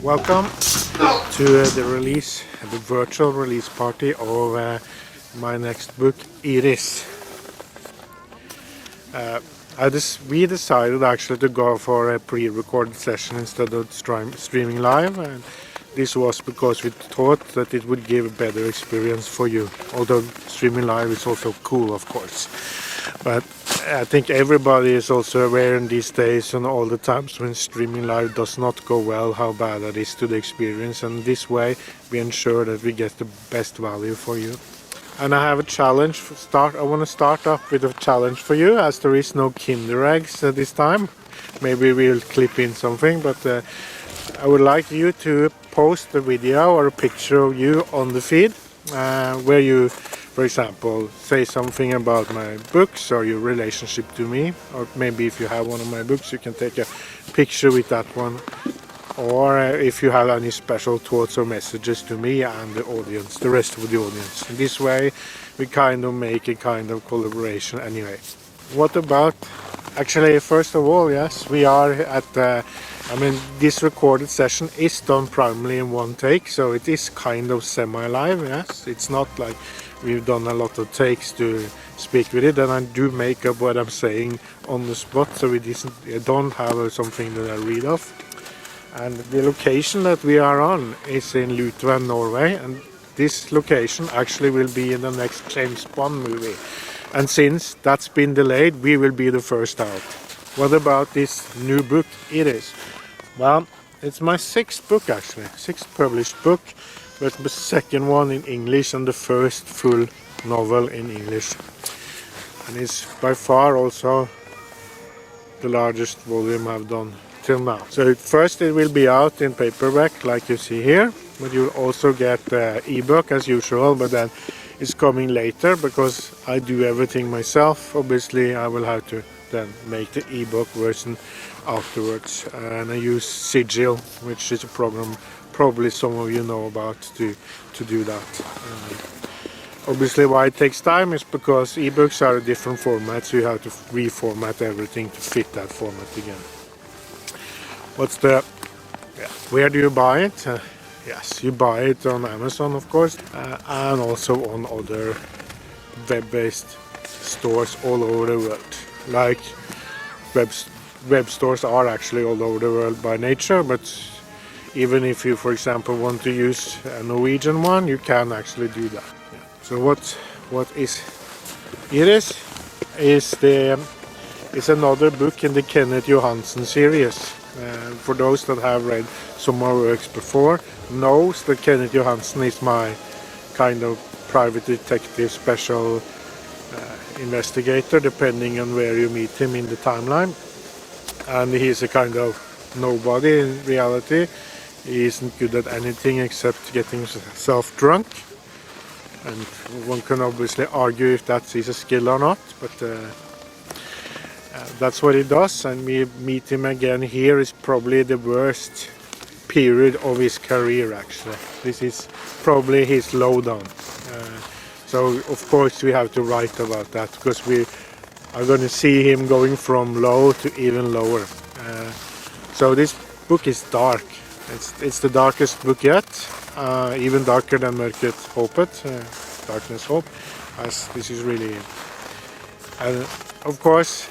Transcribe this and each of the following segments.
Welcome to the virtual release party of my next book, Iris. We decided actually to go for a pre-recorded session instead of streaming live, and this was because we thought that it would give a better experience for you, although streaming live is also cool, of course. But I think everybody is also aware in these days and all the times when streaming live does not go well, how bad that is to the experience, and this way we ensure that we get the best value for you. And I have a challenge I want to start up with a challenge for you, as there is no Kinder eggs this time. Maybe we'll clip in something, but I would like you to post a video or a picture of you on the feed where you, for example, say something about my books or your relationship to me, or maybe if you have one of my books you can take a picture with that one, or if you have any special thoughts or messages to me and the audience, the rest of the audience. In this way we kind of make a kind of collaboration anyway. What about, actually, first of all, yes, we are at this recorded session is done primarily in one take, so it is kind of semi-live, yes. It's not like we've done a lot of takes to speak with it, and I do make up what I'm saying on the spot, so I don't have something that I read off. And the location that we are on is in Lutvann, Norway, and this location actually will be in the next James Bond movie. And since that's been delayed, we will be the first out. What about this new book, Iris? Well, it's my sixth book actually, sixth published book, but the second one in English and the first full novel in English. And it's by far also the largest volume I've done till now. So first it will be out in paperback like you see here, but you'll also get the ebook as usual, but then it's coming later because I do everything myself. Obviously I will have to then make the ebook version afterwards, and I use Sigil, which is a program probably some of you know about, to do that. Obviously why it takes time is because ebooks are a different format, so you have to reformat everything to fit that format again. Where do you buy it? Yes, you buy it on Amazon, of course, and also on other web-based stores all over the world. Like web stores are actually all over the world by nature, but even if you, for example, want to use a Norwegian one, you can actually do that. Yeah. So what is Iris? Is another book in the Kenneth Johansen series. For those that have read some more works before, knows that Kenneth Johansen is my kind of private detective special investigator, depending on where you meet him in the timeline. And he's a kind of nobody in reality. He isn't good at anything except getting himself drunk. And one can obviously argue if that is a skill or not, but that's what he does. And we meet him again here is probably the worst period of his career actually. This is probably his lowdown. So of course we have to write about that, because we are going to see him going from low to even lower. So this book is dark. It's the darkest book yet, even darker than Mørket Håpet, Darkness Hope, as this is really... of course,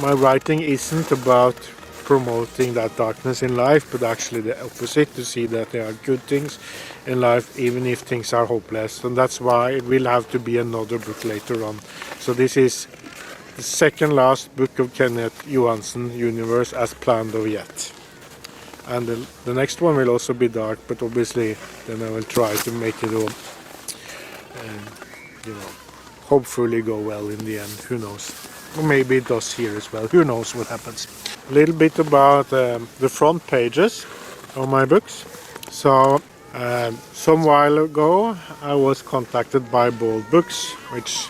my writing isn't about promoting that darkness in life, but actually the opposite, to see that there are good things in life even if things are hopeless. And that's why it will have to be another book later on. So this is the second last book of Kenneth Johansen universe as planned of yet. And the next one will also be dark, but obviously then I will try to make it all hopefully go well in the end. Who knows? Or maybe it does here as well. Who knows what happens. A little bit about the front pages of my books. So some while ago I was contacted by Bold Books, which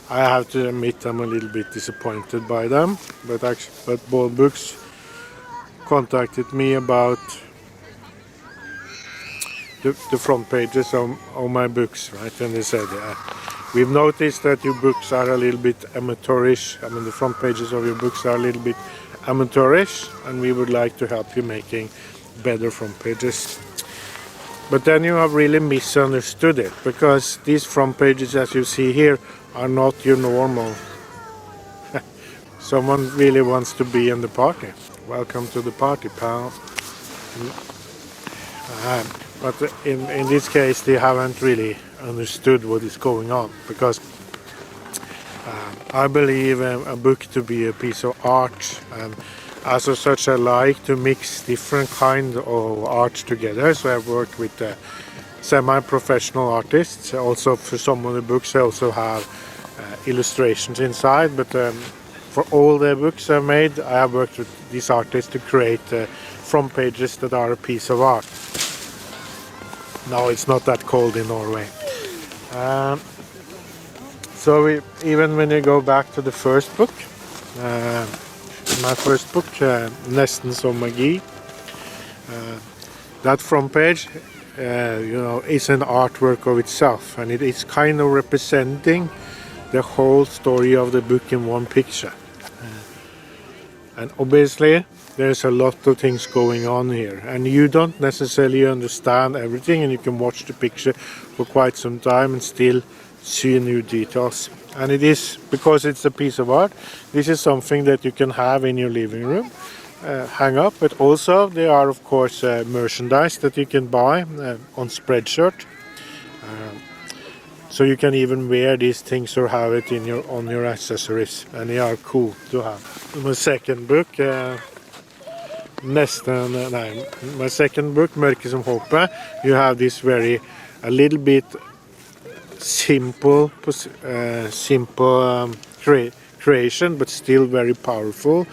I have to admit I'm a little bit disappointed by them, but Bold Books contacted me about the front pages of my books, right? And they said, we've noticed that your books are a little bit amateurish. I mean, the front pages of your books are a little bit amateurish, and we would like to help you making better front pages. But then you have really misunderstood it, because these front pages, as you see here, are not your normal. Someone really wants to be in the party. Welcome to the party, pal. But in this case, they haven't really understood what is going on, because I believe a book to be a piece of art, and as such I like to mix different kind of art together. So I've worked with semi-professional artists. Also for some of the books I also have illustrations inside, but for all the books I've made, I have worked with these artists to create front pages that are a piece of art. No, it's not that cold in Norway. So even when you go back to the first book, my first book, Nesten som magi, that front page, is an artwork of itself, and it is kind of representing the whole story of the book in one picture. And obviously there's a lot of things going on here, and you don't necessarily understand everything, and you can watch the picture for quite some time and still see new details. And it is, because it's a piece of art, this is something that you can have in your living room, hang up, but also there are of course merchandise that you can buy on Spreadshirt. So you can even wear these things or have it in on your accessories, and they are cool to have. My second book, my second book, Mørket som håpet, you have this a little bit simple creation, but still very powerful,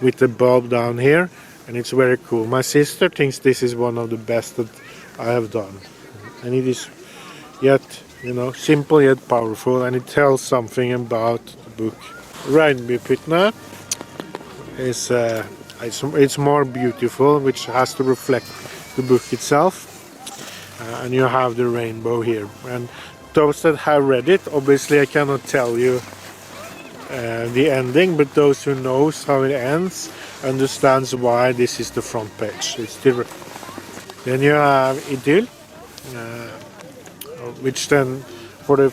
with the bulb down here, and it's very cool. My sister thinks this is one of the best that I have done, and it is yet, simple yet powerful, and it tells something about the book. Regnbuepyttene is it's more beautiful, which has to reflect the book itself, and you have the rainbow here. And those that have read it, obviously I cannot tell you the ending, but those who knows how it ends understands why this is the front page. Then you have Idyll, which then for the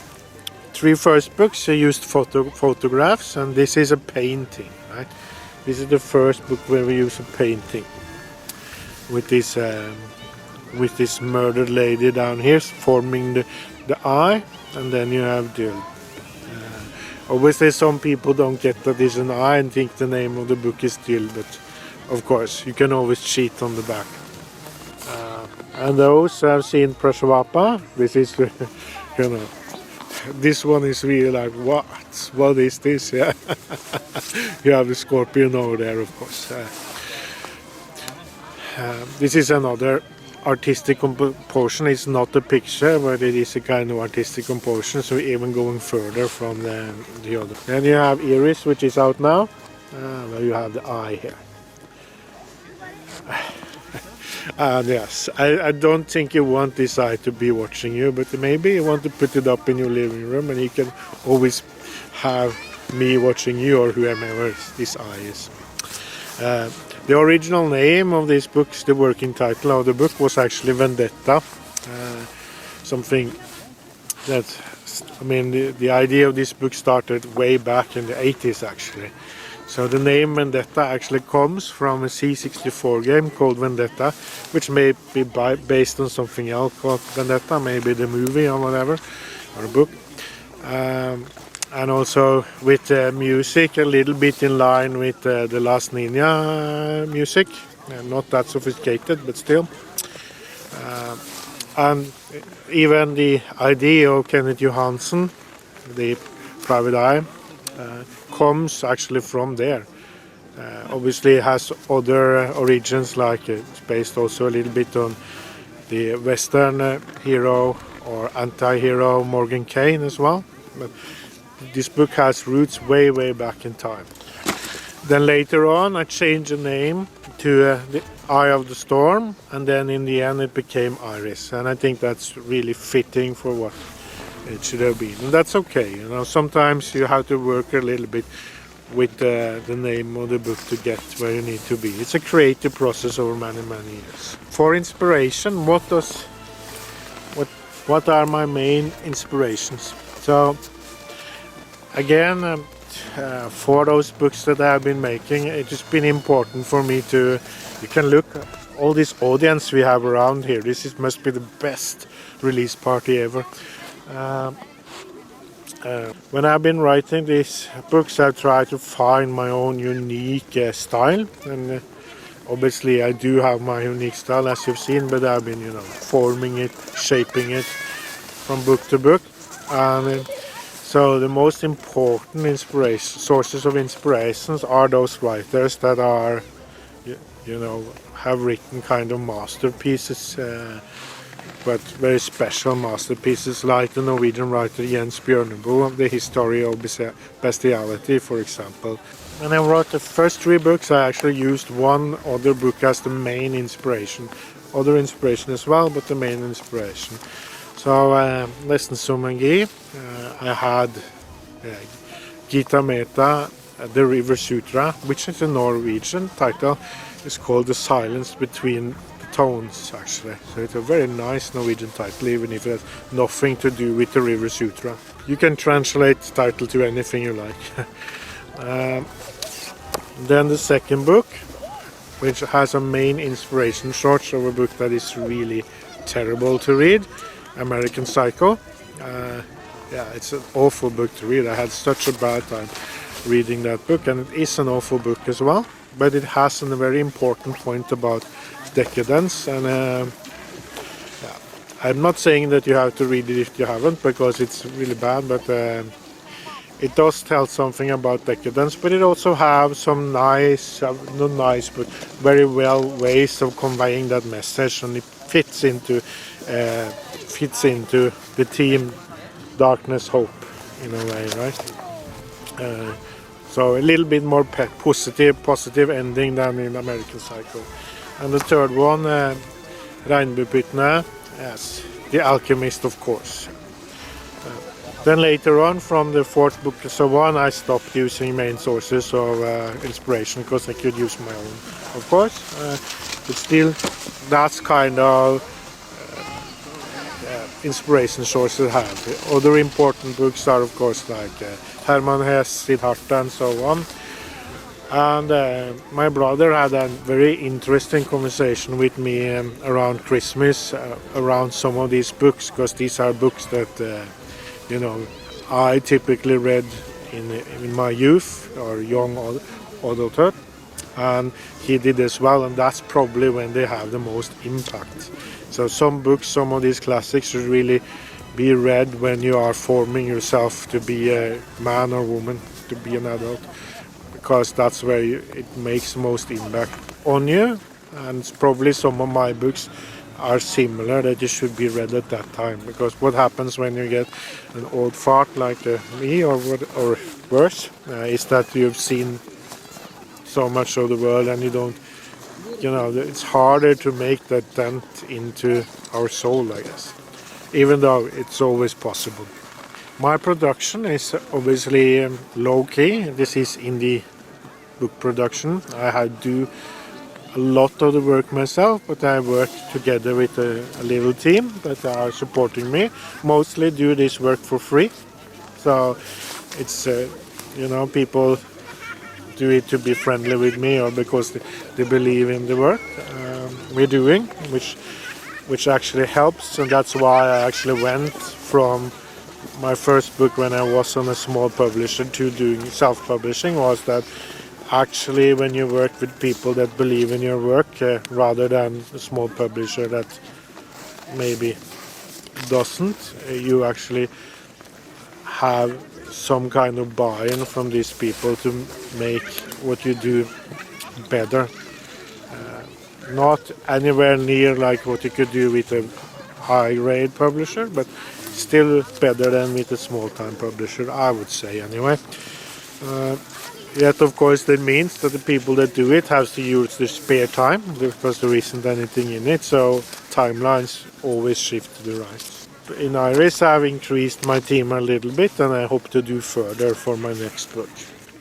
three first books I used photographs, and this is a painting, right? This is the first book where we use a painting with this murdered lady down here forming the eye, and then you have Dill. Obviously some people don't get that it's an eye and think the name of the book is Dill, but of course you can always cheat on the back. And those I've seen Prashvapa. This is this one is really like, what is this? Yeah. You have the scorpion over there, of course. This is another artistic composition. It's not a picture, but it is a kind of artistic composition, so even going further from the other. Then you have Iris, which is out now, where you have the eye here. And yes, I don't think you want this eye to be watching you, but maybe you want to put it up in your living room, and you can always have me watching you or whoever this eye is. The original name of this book, the working title of the book, was actually Vendetta. Something that, the idea of this book started way back in the 80s actually. So the name Vendetta actually comes from a C64 game called Vendetta, which may be based on something else called Vendetta, maybe the movie or whatever, or a book. And also with music a little bit in line with the Last Ninja music, not that sophisticated, but still. And even the idea of Kenneth Johansen, the Private Eye, comes actually from there. Obviously it has other origins, like it's based also a little bit on the Western hero or anti-hero Morgan Cain as well. But this book has roots way back in time. Then later on I changed the name to the Eye of the Storm, and then in the end it became Iris, and I think that's really fitting for what it should have been, and that's okay. Sometimes you have to work a little bit with the name of the book to get where you need to be. It's a creative process over many years. For inspiration, what are my main inspirations? So again, for those books that I have been making, it has been important for me to, you can look at all this audience we have around here. Must be the best release party ever. When I've been writing these books, I've tried to find my own unique style, and obviously I do have my unique style, as you've seen, but I've been, forming it, shaping it from book to book. And so the most important sources of inspirations are those writers that are, have written kind of masterpieces, but very special masterpieces, like the Norwegian writer Jens Bjørneboe, The History of Bestiality, for example. When I wrote the first 3 books, I actually used one other book as the main inspiration. Other inspiration as well, but the main inspiration. So, Chand Svare Ghei, I had Gita Meta, The River Sutra, which is a Norwegian title. It's called The Silence Between Tones, actually. So it's a very nice Norwegian title, even if it has nothing to do with the River Sutra. You can translate the title to anything you like. Then the second book, which has a main inspiration source of a book that is really terrible to read, American Psycho. It's an awful book to read. I had such a bad time reading that book, and it is an awful book as well. But it has a very important point about decadence, and I'm not saying that you have to read it if you haven't, because it's really bad, but it does tell something about decadence, but it also has some nice, not nice, but very well ways of conveying that message, and it fits into the theme darkness, hope, in a way, right? So a little bit more positive ending than in American Psycho. And the third one, Regnbuepyttene, yes, The Alchemist, of course. Then later on, from the fourth book and so on, I stopped using main sources of inspiration, because I could use my own, of course. But still, that's kind of inspiration sources I have. Other important books are, of course, like Hermann Hesse, Siddhartha, and so on. And my brother had a very interesting conversation with me around Christmas, around some of these books, because these are books that, I typically read in my youth or young adulthood, and he did as well, and that's probably when they have the most impact. So some books, some of these classics should really be read when you are forming yourself to be a man or woman, to be an adult, because that's where it makes most impact on you. And probably some of my books are similar, that you should be read at that time, because what happens when you get an old fart like me, or worse, is that you've seen so much of the world, and you don't, it's harder to make that dent into our soul, I guess, even though it's always possible. My production is obviously low-key. This is indie book production. I do a lot of the work myself, but I work together with a little team that are supporting me. Mostly do this work for free. So it's, people do it to be friendly with me, or because they believe in the work we're doing, which actually helps. And that's why I actually went from my first book, when I was on a small publisher, to doing self-publishing, was that actually when you work with people that believe in your work, rather than a small publisher that maybe doesn't, you actually have some kind of buy-in from these people to make what you do better. Not anywhere near like what you could do with a high-grade publisher, but still better than with a small-time publisher, I would say, anyway. Yet, of course, that means that the people that do it have to use their spare time, because there isn't anything in it, so timelines always shift to the right. In Iris, I've increased my team a little bit, and I hope to do further for my next book.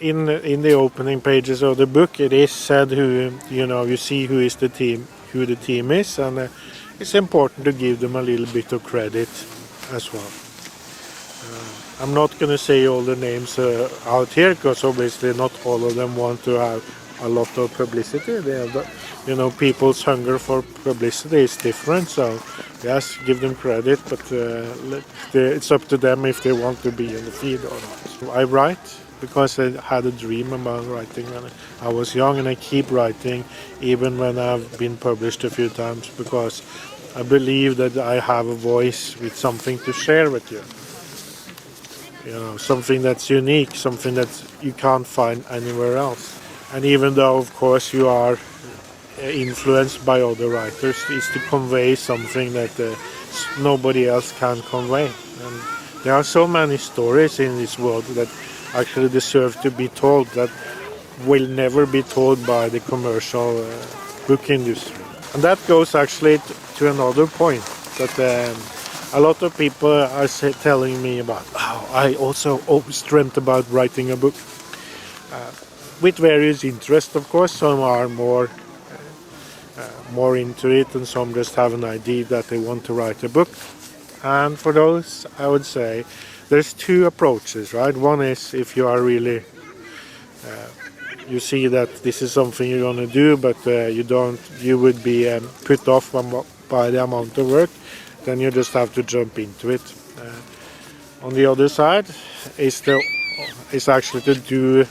in the opening pages of the book, it is said who you see who is the team, who the team is, and it's important to give them a little bit of credit as well. I'm not going to say all the names out here because obviously not all of them want to have a lot of publicity. They have, people's hunger for publicity is different. So yes, give them credit, but it's up to them if they want to be in the feed or not. So I write because I had a dream about writing when I was young, and I keep writing even when I've been published a few times because I believe that I have a voice with something to share with you. Something that's unique, something that you can't find anywhere else. And even though, of course, you are influenced by other writers, it's to convey something that nobody else can convey. And there are so many stories in this world that actually deserve to be told that will never be told by the commercial book industry. And that goes actually to another point that a lot of people are telling me about, I also always dreamt about writing a book. With various interests, of course. Some are more into it, and some just have an idea that they want to write a book. And for those, I would say there's two approaches, right? One is if you are really, you see that this is something you're going to do, but you would be put off by the amount of work. Then you just have to jump into it. On the other side is actually to do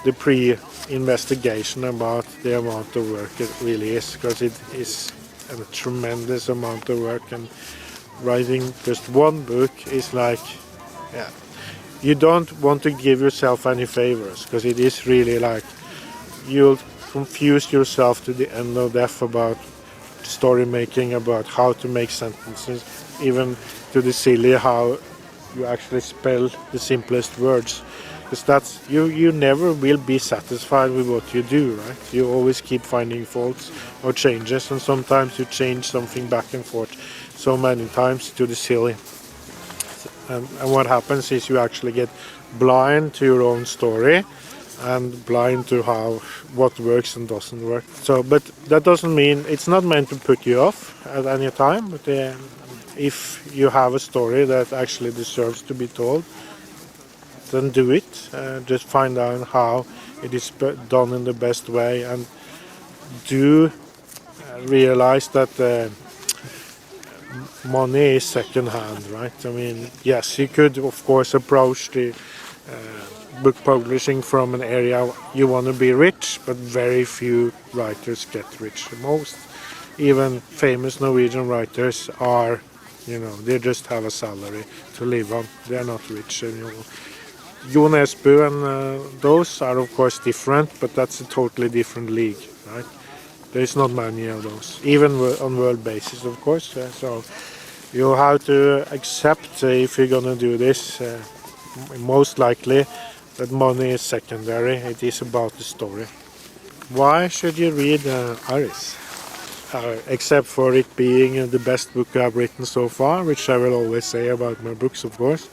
the pre-investigation about the amount of work it really is, because it is a tremendous amount of work, and writing just one book is like, you don't want to give yourself any favors, because it is really like you'll confuse yourself to the end of death about story making, about how to make sentences, even to the silly how you actually spell the simplest words, because that's you never will be satisfied with what you do, right? You always keep finding faults or changes, and sometimes you change something back and forth so many times to the silly, and what happens is you actually get blind to your own story and blind to what works and doesn't work. So, but that doesn't mean it's not meant to put you off at any time. But if you have a story that actually deserves to be told, then do it. Just find out how it is done in the best way, and do realize that money is second hand, right? I mean, yes, you could of course approach the book publishing from an area you want to be rich, but very few writers get rich. Most even famous Norwegian writers are, they just have a salary to live on. They're not rich. And, Jon Esbu and those are of course different, but that's a totally different league, right? There's not many of those, even on world basis, of course. So you have to accept, if you're gonna do this, most likely that money is secondary. It is about the story. Why should you read Iris? Except for it being the best book I've written so far, which I will always say about my books, of course.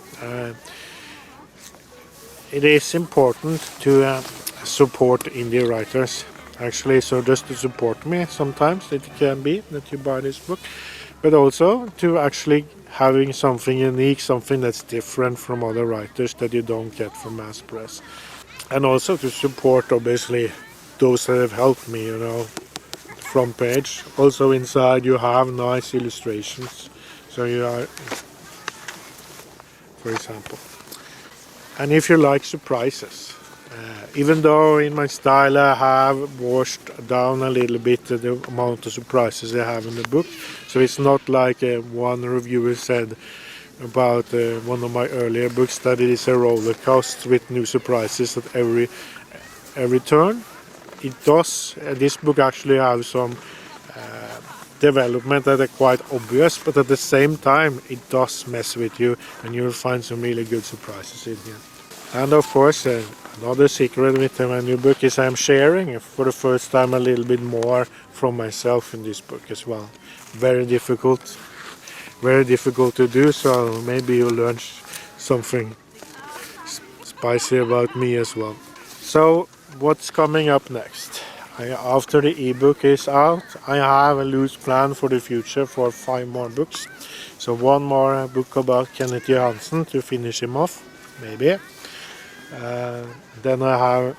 It is important to support indie writers, actually. So just to support me, sometimes it can be that you buy this book, but also to actually having something unique, something that's different from other writers that you don't get from mass press. And also to support, obviously, those that have helped me, front page. Also inside you have nice illustrations. So you are, for example. And if you like surprises, even though in my style I have washed down a little bit the amount of surprises I have in the book, so it's not like one reviewer said about one of my earlier books that it is a roller coaster with new surprises at every turn. It does. This book actually has some development that are quite obvious, but at the same time it does mess with you, and you'll find some really good surprises in here. And of course, another secret with my new book is I'm sharing for the first time a little bit more from myself in this book as well. Very difficult to do, so maybe you'll learn something spicy about me as well. So what's coming up next? After the ebook is out, I have a loose plan for the future for 5 more books. So one more book about Kenneth Johansen to finish him off, maybe. Then I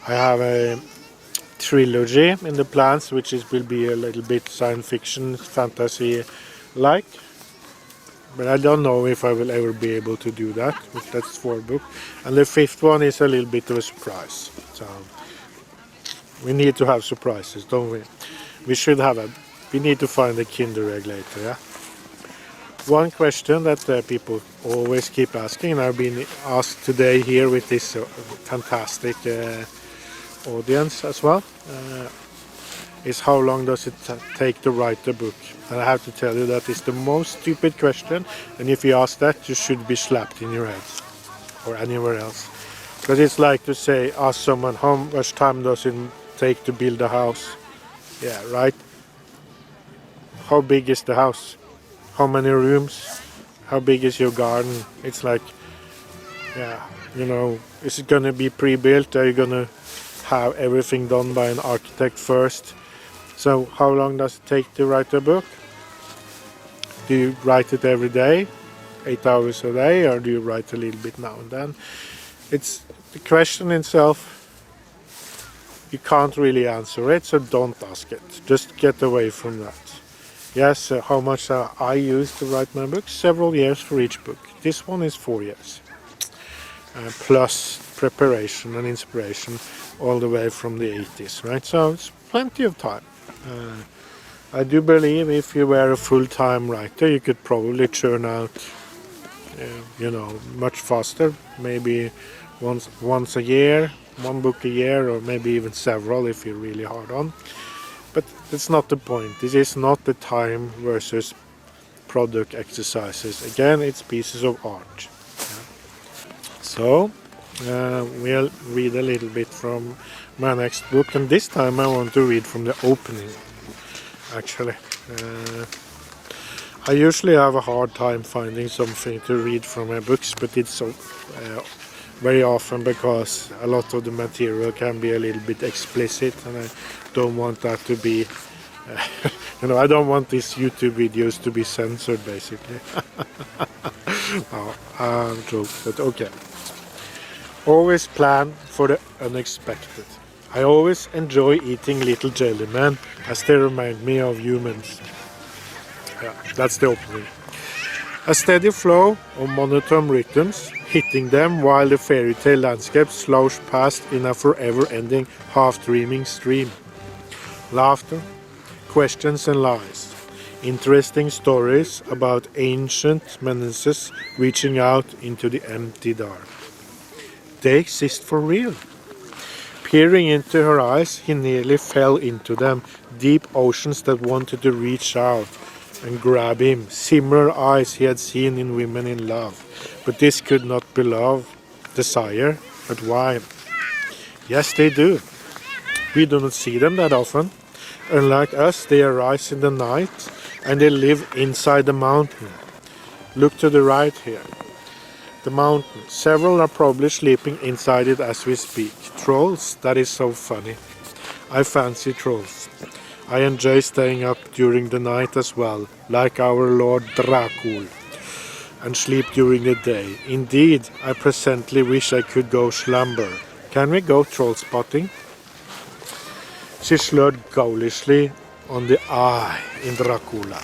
have a trilogy in the plans, which will be a little bit science fiction, fantasy-like. But I don't know if I will ever be able to do that. But that's 4 books. And the 5th one is a little bit of a surprise. So we need to have surprises, don't we? We need to find a Kinder egg later, yeah? One question that people always keep asking, and I've been asked today here with this fantastic audience as well, is how long does it take to write a book? And I have to tell you that is the most stupid question, and if you ask that, you should be slapped in your head or anywhere else. Because it's like to say, ask someone how much time does it take to build a house? Yeah, right? How big is the house? How many rooms? How big is your garden? It's like, yeah, you know, is it gonna be pre-built? Are you gonna have everything done by an architect first? So how long does it take to write a book? Do you write it every day, 8 hours a day, or do you write a little bit now and then? It's the question itself, you can't really answer it, so don't ask it. Just get away from that. Yes, how much I used to write my book? Several years for each book. This one is 4 years. Plus preparation and inspiration all the way from the 80s, right? So it's plenty of time. I do believe if you were a full-time writer, you could probably churn out, you know, much faster. Maybe once a year, 1 book a year, or maybe even several if you're really hard on. But that's not the point. This is not the time versus product exercises. Again, it's pieces of art. So we'll read a little bit from my next book, and this time I want to read from the opening. Actually, I usually have a hard time finding something to read from my books, but it's so very often because a lot of the material can be a little bit explicit, and I don't want that to be you know, I don't want these YouTube videos to be censored, basically. Joke, but okay. Always plan for the unexpected. I always enjoy eating little jellymen as they remind me of humans. Yeah, that's the opening. A steady flow of monotone rhythms, hitting them while the fairy tale landscape slouched past in a forever-ending, half-dreaming stream. Laughter, questions and lies. Interesting stories about ancient menaces reaching out into the empty dark. They exist for real. Peering into her eyes, he nearly fell into them, deep oceans that wanted to reach out and grab him, similar eyes he had seen in women in love. But this could not be love, desire, but why? Yes, they do. We do not see them that often. Unlike us, they arise in the night, and they live inside the mountain. Look to the right here. The mountain. Several are probably sleeping inside it as we speak. Trolls, that is so funny. I fancy trolls. I enjoy staying up during the night as well, like our Lord Dracul, and sleep during the day. Indeed, I presently wish I could go slumber. Can we go troll spotting? She slurred ghoulishly on the eye in Dracula,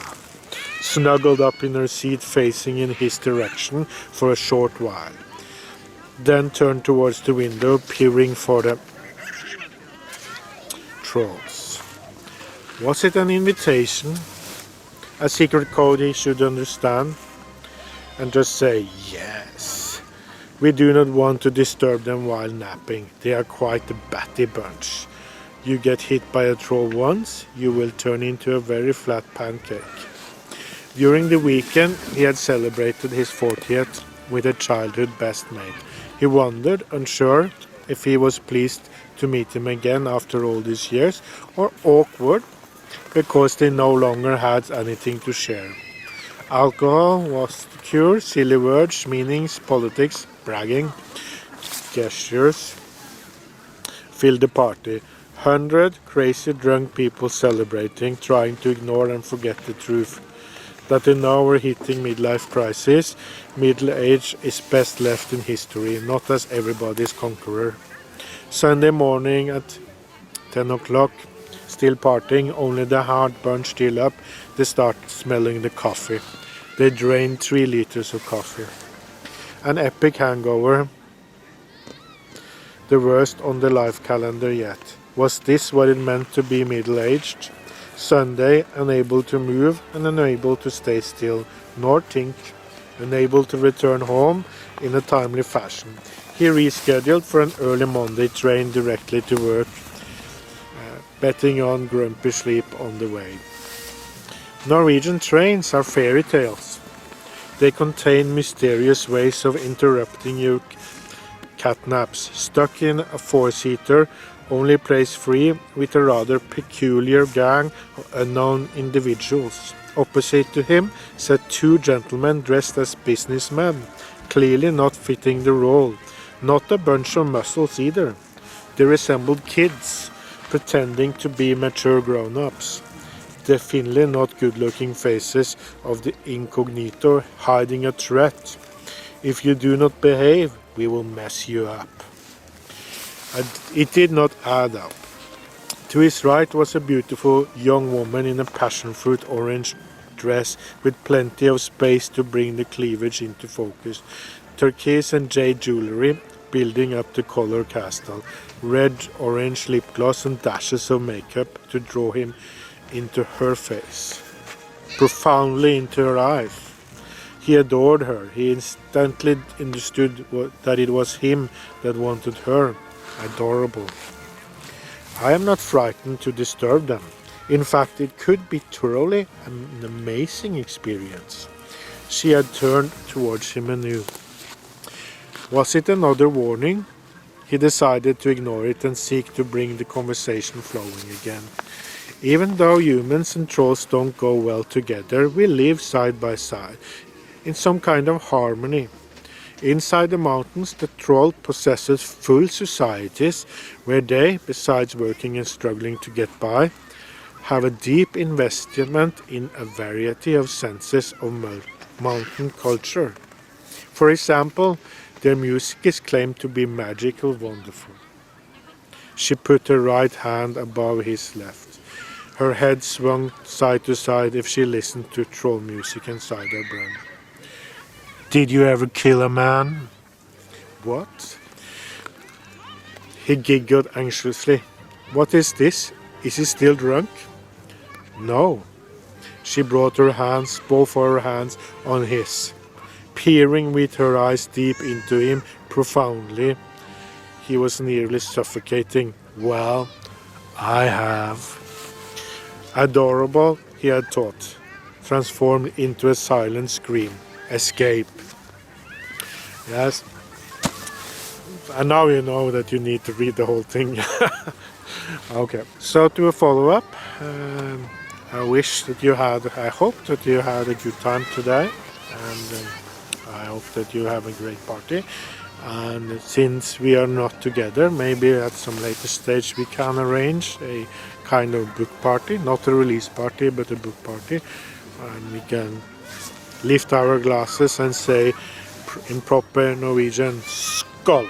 snuggled up in her seat facing in his direction for a short while, then turned towards the window, peering for the trolls. Was it an invitation? A secret code he should understand? And just say yes. We do not want to disturb them while napping. They are quite a batty bunch. You get hit by a troll once, you will turn into a very flat pancake. During the weekend, he had celebrated his 40th with a childhood best mate. He wondered, unsure, if he was pleased to meet him again after all these years, or awkward because they no longer had anything to share. Alcohol was the cure, silly words, meanings, politics, bragging, gestures filled the party. 100 crazy drunk people celebrating, trying to ignore and forget the truth. That they now were hitting midlife crisis. Middle age is best left in history, not as everybody's conqueror. Sunday morning at 10 o'clock, still partying, only the hard bunch still up. They start smelling the coffee. They drained 3 liters of coffee. An epic hangover, the worst on the life calendar yet. Was this what it meant to be middle-aged? Sunday, unable to move and unable to stay still, nor think, unable to return home in a timely fashion. He rescheduled for an early Monday train directly to work, betting on grumpy sleep on the way. Norwegian trains are fairy tales. They contain mysterious ways of interrupting your catnaps. Stuck in a 4-seater, only place free with a rather peculiar gang of unknown individuals. Opposite to him sat 2 gentlemen dressed as businessmen, clearly not fitting the role. Not a bunch of muscles either. They resembled kids, pretending to be mature grown-ups. Definitely not good-looking faces of the incognito hiding a threat. If you do not behave, we will mess you up. It did not add up. To his right was a beautiful young woman in a passion-fruit orange dress with plenty of space to bring the cleavage into focus. Turquoise and jade jewelry building up the color castle. Red-orange lip gloss and dashes of makeup to draw him into her face, profoundly into her eyes. He adored her. He instantly understood that it was him that wanted her. Adorable. I am not frightened to disturb them. In fact, it could be thoroughly an amazing experience. She had turned towards him anew. Was it another warning? He decided to ignore it and seek to bring the conversation flowing again. Even though humans and trolls don't go well together, we live side by side, in some kind of harmony. Inside the mountains, the troll possesses full societies where they, besides working and struggling to get by, have a deep investment in a variety of senses of mountain culture. For example, their music is claimed to be magical wonderful. She put her right hand above his left. Her head swung side to side if she listened to troll music inside her brain. Did you ever kill a man? What? He giggled anxiously. What is this? Is he still drunk? No. She brought her hands, both of her hands, on his, peering with her eyes deep into him profoundly. He was nearly suffocating. Well, I have. Adorable, he had thought, transformed into a silent scream. Escape. Yes. And now you know that you need to read the whole thing. Okay. So to a follow-up, I hope that you had a good time today, and I hope that you have a great party. And since we are not together, maybe at some later stage we can arrange a kind of book party, not a release party, but a book party, and we can lift our glasses and say in proper Norwegian, skål!